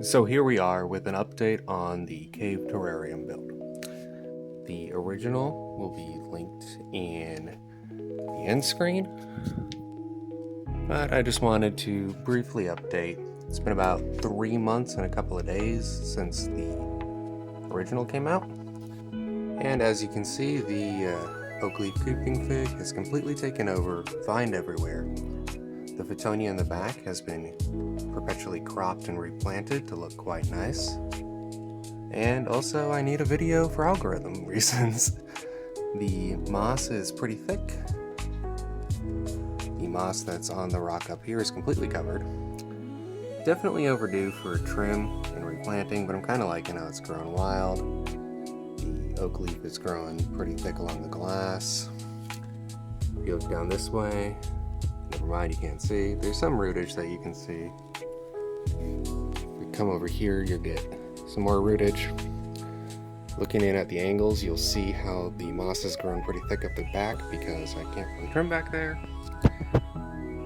So here we are with an update on the cave terrarium build. The original will be linked in the end screen, but I just wanted to briefly update. It's been about 3 months and a couple of days since the original came out, and as you can see, the oak leaf creeping fig has completely taken over, vine everywhere. The Fittonia in the back has been perpetually cropped and replanted to look quite nice. And also, I need a video for algorithm reasons. The moss is pretty thick. The moss that's on the rock up here is completely covered. Definitely overdue for trim and replanting, but I'm kind of liking how it's grown wild. The oak leaf is growing pretty thick along the glass. If you look down this way, never mind, you can't see. There's some rootage that you can see. If we come over here, you'll get some more rootage. Looking in at the angles, you'll see how the moss has grown pretty thick up the back because I can't really trim back there.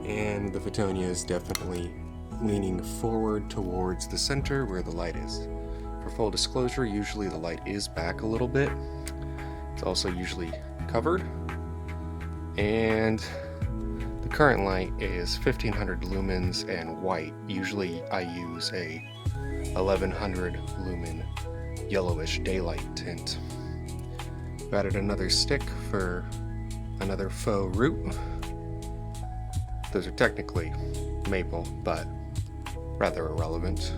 And the Fittonia is definitely leaning forward towards the center where the light is. For full disclosure, usually the light is back a little bit. It's also usually covered. And the current light is 1500 lumens and white. Usually I use a 1100 lumen yellowish daylight tint. I've added another stick for another faux root. Those are technically maple, but rather irrelevant.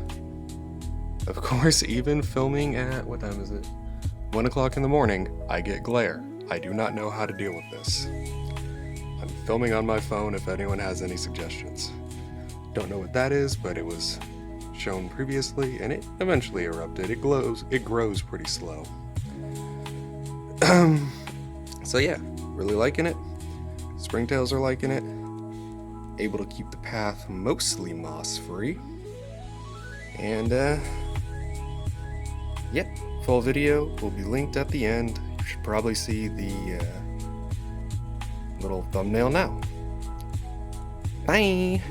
Of course, even filming at, what time is it? 1 o'clock in the morning, I get glare. I do not know how to deal with this. I'm filming on my phone if anyone has any suggestions. Don't know what that is, but it was shown previously and it eventually erupted. It grows pretty slow. So yeah, really liking it. Springtails are liking it. Able to keep the path mostly moss free. And yeah, full video will be linked at the end. You should probably see the little thumbnail now. Bye!